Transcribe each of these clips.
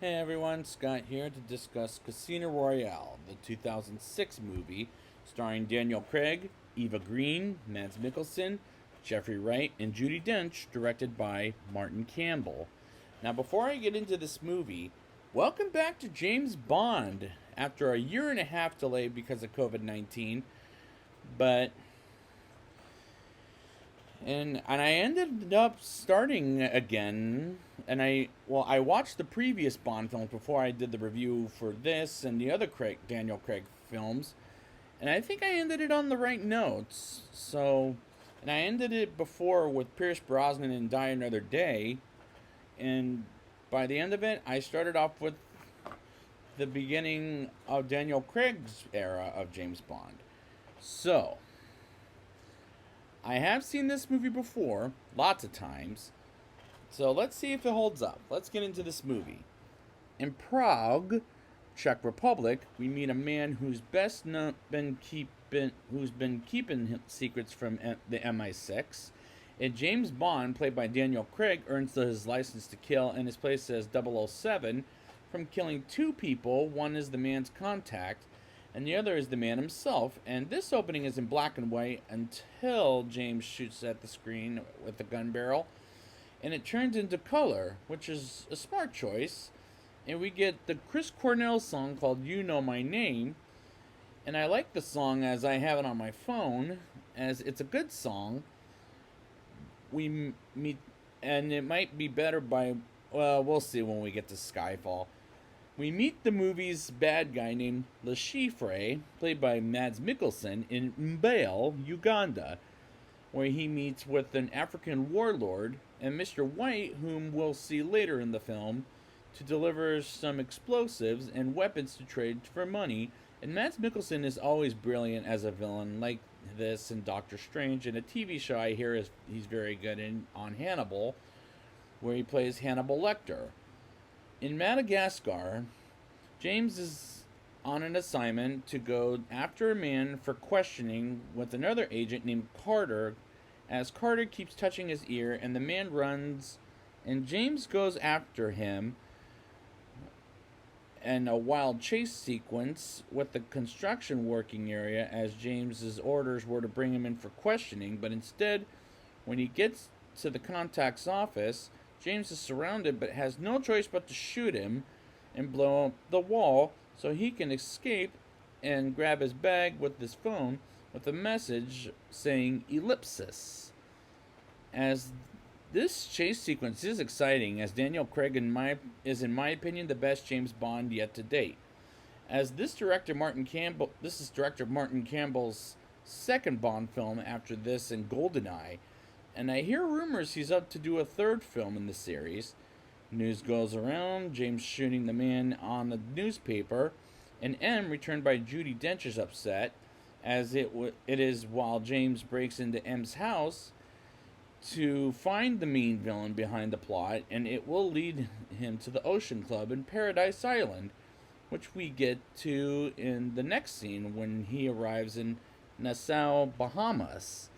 Hey everyone, Scott here to discuss Casino Royale, the 2006 movie starring Daniel Craig, Eva Green, Mads Mikkelsen, Jeffrey Wright, and Judi Dench, directed by Martin Campbell. Now, before I get into this movie, welcome back to James Bond after a year and a half delay because of COVID 19. But and I ended up starting again, and I watched the previous Bond films before I did the review for this and the other Daniel Craig films, and I think I ended it on the right notes. So, and I ended it before with Pierce Brosnan in Die Another Day, and by the end of it, I started off with the beginning of Daniel Craig's era of James Bond. So, I have seen this movie before, lots of times. So let's see if it holds up. Let's get into this movie. In Prague, Czech Republic, we meet a man who's been keeping secrets from the MI6. And James Bond, played by Daniel Craig, earns his license to kill and is placed as 007 from killing two people. One is the man's contact, and the other is the man himself. And this opening is in black and white until James shoots at the screen with the gun barrel, and it turns into color, which is a smart choice. And we get the Chris Cornell song called "You Know My Name," and I like the song as I have it on my phone, as it's a good song. We meet, and it might be better by, well, we'll see when we get to Skyfall. We meet the movie's bad guy named Le Chiffre, played by Mads Mikkelsen, in Mbale, Uganda, where he meets with an African warlord and Mr. White, whom we'll see later in the film, to deliver some explosives and weapons to trade for money. And Mads Mikkelsen is always brilliant as a villain, like this in Doctor Strange, and a TV show I hear he's very good in on Hannibal, where he plays Hannibal Lecter. In Madagascar, James is on an assignment to go after a man for questioning with another agent named Carter, as Carter keeps touching his ear and the man runs, and James goes after him in a wild chase sequence with the construction working area, as James's orders were to bring him in for questioning, but instead, when he gets to the contact's office, James is surrounded but has no choice but to shoot him and blow up the wall so he can escape and grab his bag with his phone with a message saying ellipsis. As this chase sequence is exciting, as Daniel Craig is in my opinion the best James Bond yet to date. As this is director Martin Campbell's second Bond film after this and GoldenEye, and I hear rumors he's up to do a third film in the series. News goes around, James shooting the man on the newspaper, and M, returned by Judi Dench, is upset, as it is while James breaks into M's house to find the main villain behind the plot, and it will lead him to the Ocean Club in Paradise Island, which we get to in the next scene when he arrives in Nassau, Bahamas.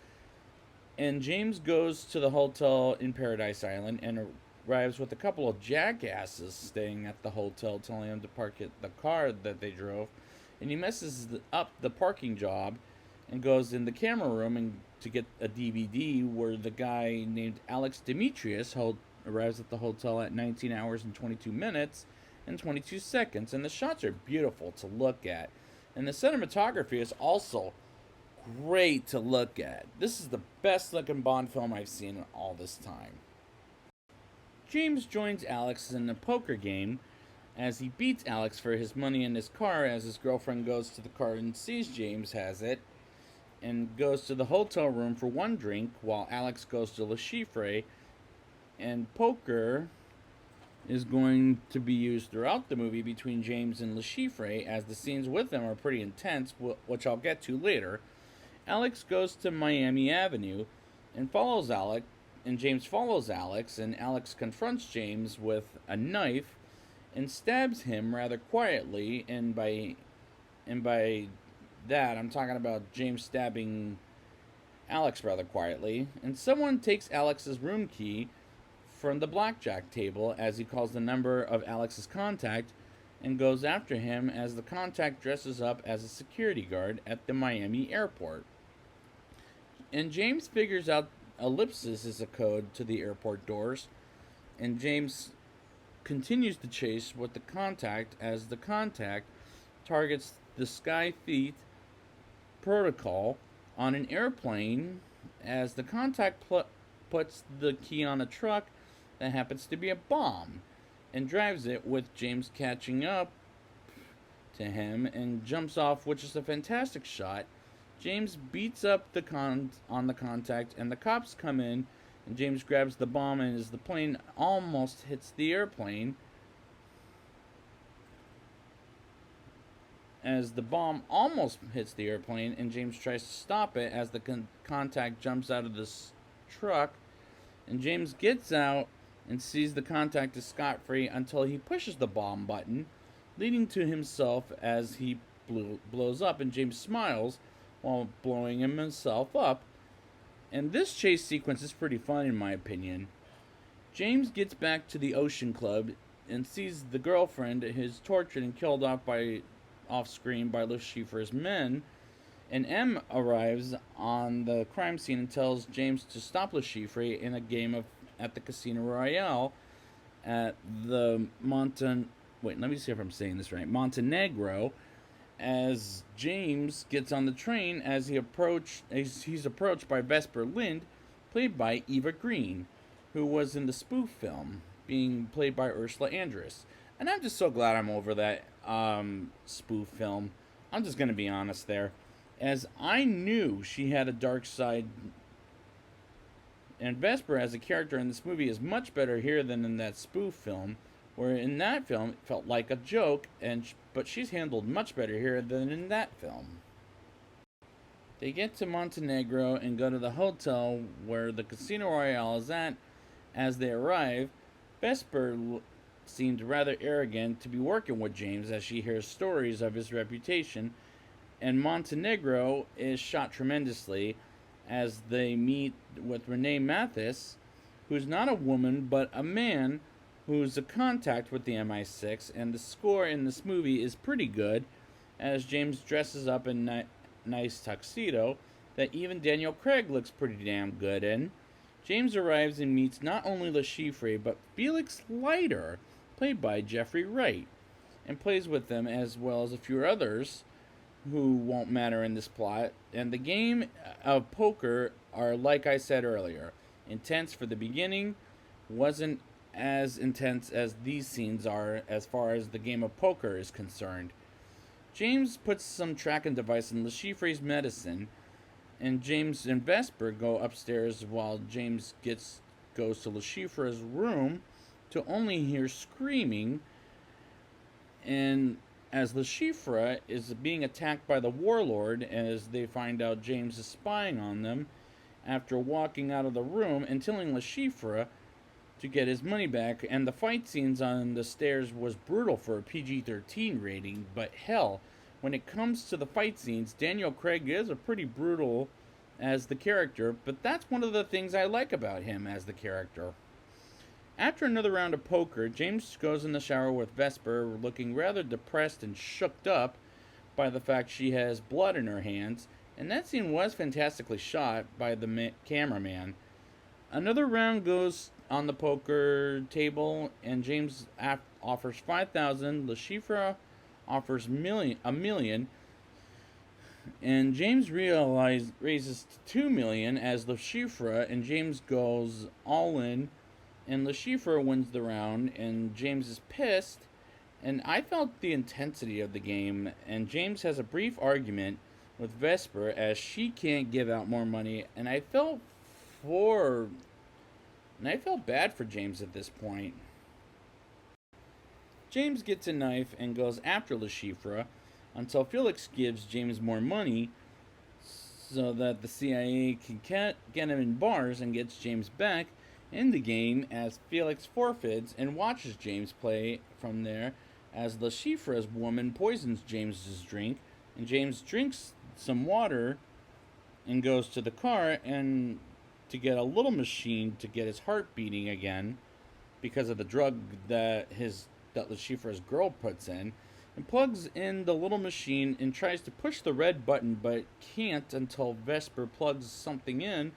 And James goes to the hotel in Paradise Island and arrives with a couple of jackasses staying at the hotel, telling him to park the car that they drove. And he messes up the parking job and goes in the camera room and to get a DVD where the guy named Alex Demetrius arrives at the hotel at 19 hours and 22 minutes and 22 seconds. And the shots are beautiful to look at. And the cinematography is also great to look at. This is the best looking Bond film I've seen in all this time. James joins Alex in a poker game as he beats Alex for his money in his car, as his girlfriend goes to the car and sees James has it and goes to the hotel room for one drink while Alex goes to Le Chiffre. And poker is going to be used throughout the movie between James and Le Chiffre, as the scenes with them are pretty intense, which I'll get to later. Alex goes to Miami Avenue and follows Alex, and James follows Alex, and Alex confronts James with a knife and stabs him rather quietly, and by that I'm talking about James stabbing Alex rather quietly, and someone takes Alex's room key from the blackjack table as he calls the number of Alex's contact and goes after him as the contact dresses up as a security guard at the Miami airport. And James figures out ellipsis is a code to the airport doors, and James continues to chase with the contact as the contact targets the Sky Fleet protocol on an airplane as the contact puts the key on a truck that happens to be a bomb and drives it, with James catching up to him and jumps off, which is a fantastic shot. James beats up on the contact, and the cops come in, and James grabs the bomb, and as the plane almost hits the airplane, and James tries to stop it as the contact jumps out of this truck, and James gets out and sees the contact is scot-free until he pushes the bomb button, leading to himself as he blows up, and James smiles while blowing himself up. And this chase sequence is pretty fun in my opinion. James gets back to the Ocean Club and sees the girlfriend is tortured and killed off screen by Le Chiffre's men, and M arrives on the crime scene and tells James to stop Le Chiffre in a game at the Casino Royale at the Montenegro, as James gets on the train as he's approached by Vesper Lind, played by Eva Green, who was in the spoof film, being played by Ursula Andress. And I'm just so glad I'm over that spoof film. I'm just going to be honest there, as I knew she had a dark side. And Vesper as a character in this movie is much better here than in that spoof film, where in that film it felt like a joke, but she's handled much better here than in that film. They get to Montenegro and go to the hotel where the Casino Royale is at. As they arrive, Vesper seemed rather arrogant to be working with James as she hears stories of his reputation, and Montenegro is shot tremendously as they meet with Renee Mathis, who's not a woman but a man who's a contact with the MI6, and the score in this movie is pretty good as James dresses up in a nice tuxedo that even Daniel Craig looks pretty damn good in. James arrives and meets not only Le Chiffre but Felix Leiter, played by Jeffrey Wright, and plays with them as well as a few others who won't matter in this plot. And the game of poker are, like I said earlier, intense for the beginning, wasn't as intense as these scenes are as far as the game of poker is concerned. James puts some tracking device in Le Chiffre's medicine, and James and Vesper go upstairs while James goes to Le Chiffre's room to only hear screaming, and as Le Chiffre is being attacked by the warlord, as they find out James is spying on them after walking out of the room and telling Le Chiffre to get his money back. And the fight scenes on the stairs was brutal for a PG-13 rating, but hell, when it comes to the fight scenes, Daniel Craig is a pretty brutal as the character, but that's one of the things I like about him as the character. After another round of poker, James goes in the shower with Vesper, looking rather depressed and shooked up by the fact she has blood in her hands, and that scene was fantastically shot by the cameraman. Another round goes on the poker table, and James offers $5,000. Le Chiffre offers a million, and James raises to $2 million as Le Chiffre and James goes all in. And Le Chiffre wins the round, and James is pissed. And I felt the intensity of the game, and James has a brief argument with Vesper as she can't give out more money, and I felt bad for James at this point. James gets a knife and goes after Le Chiffre until Felix gives James more money so that the CIA can get him in bars and gets James back in the game, as Felix forfeits and watches James play from there as Le Chiffre's woman poisons James's drink, and James drinks some water and goes to the car and to get a little machine to get his heart beating again, because of the drug that Le Chiffre's girl puts in, and plugs in the little machine and tries to push the red button but can't until Vesper plugs something in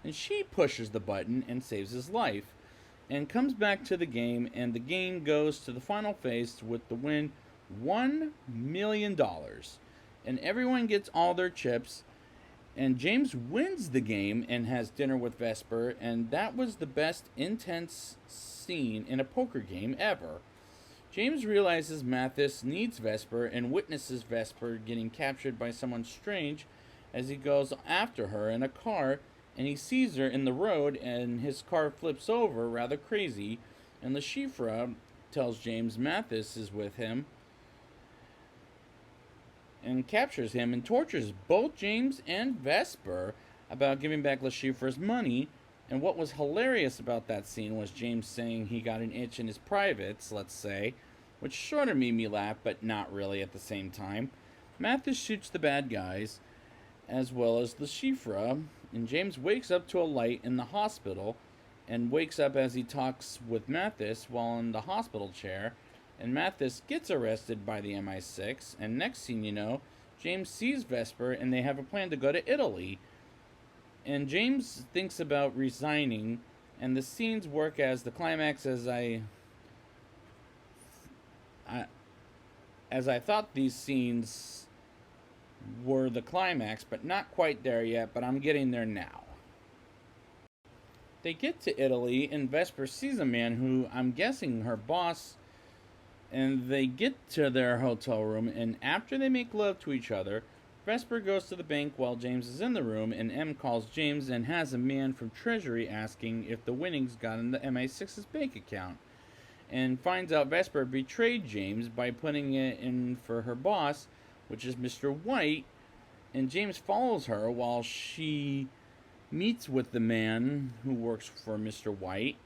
and she pushes the button and saves his life and comes back to the game, and the game goes to the final phase with the win $1 million. And everyone gets all their chips, and James wins the game and has dinner with Vesper, and that was the best intense scene in a poker game ever. James realizes Mathis needs Vesper and witnesses Vesper getting captured by someone strange as he goes after her in a car, and he sees her in the road and his car flips over rather crazy, and Le Chiffre tells James Mathis is with him and captures him and tortures both James and Vesper about giving back Le Chiffre's money. And what was hilarious about that scene was James saying he got an itch in his privates, let's say, which sort of made me laugh, but not really at the same time. Mathis shoots the bad guys, as well as Le Chiffre, and James wakes up to a light in the hospital, and wakes up as he talks with Mathis while in the hospital chair, and Mathis gets arrested by the MI6, and next thing you know, James sees Vesper, and they have a plan to go to Italy. And James thinks about resigning, and the scenes work as the climax as I thought these scenes were the climax, but not quite there yet, but I'm getting there now. They get to Italy, and Vesper sees a man who I'm guessing her boss, and they get to their hotel room, and after they make love to each other, Vesper goes to the bank while James is in the room, and M calls James and has a man from Treasury asking if the winnings got in the MI6's bank account, and finds out Vesper betrayed James by putting it in for her boss, which is Mr. White, and James follows her while she meets with the man who works for Mr. White,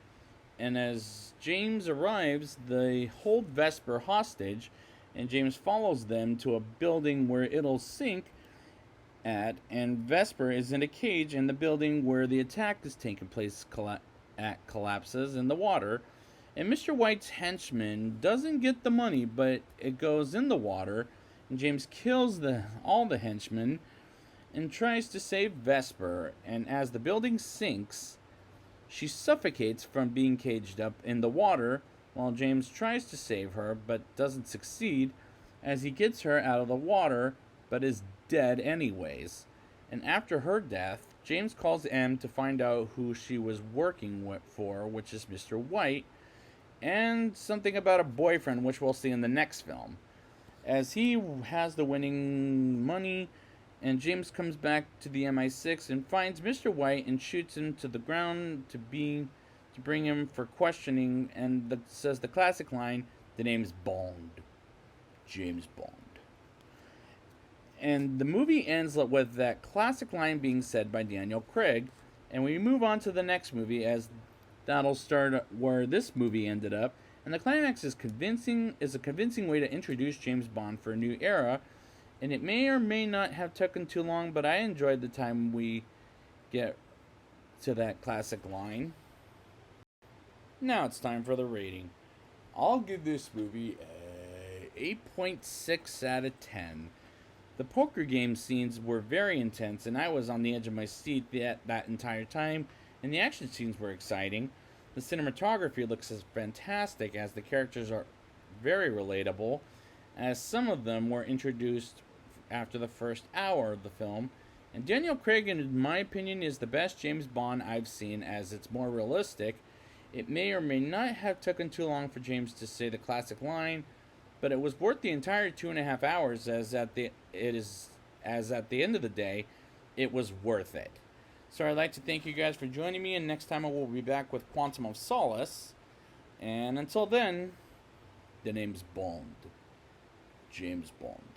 and as James arrives, they hold Vesper hostage, and James follows them to a building where it'll sink at, and Vesper is in a cage in the building where the attack is taking place collapses in the water, and Mr. White's henchman doesn't get the money, but it goes in the water, and James kills all the henchmen and tries to save Vesper, and as the building sinks, she suffocates from being caged up in the water, while James tries to save her but doesn't succeed as he gets her out of the water but is dead anyways. And after her death, James calls M to find out who she was working for, which is Mr. White, and something about a boyfriend, which we'll see in the next film. As he has the winning money, and James comes back to the MI6 and finds Mr. White and shoots him to the ground to bring him for questioning, and says the classic line, "The name's Bond, James Bond." And the movie ends with that classic line being said by Daniel Craig, and we move on to the next movie, as that'll start where this movie ended up. And the climax is a convincing way to introduce James Bond for a new era, and it may or may not have taken too long, but I enjoyed the time we get to that classic line. Now it's time for the rating. I'll give this movie a 8.6 out of 10. The poker game scenes were very intense, and I was on the edge of my seat that entire time, and the action scenes were exciting. The cinematography looks fantastic, as the characters are very relatable, as some of them were introduced after the first hour of the film. And Daniel Craig, in my opinion, is the best James Bond I've seen, as it's more realistic. It may or may not have taken too long for James to say the classic line, but it was worth the entire 2.5 hours, as at the end of the day, it was worth it. So I'd like to thank you guys for joining me, and next time I will be back with Quantum of Solace. And until then, the name's Bond. James Bond.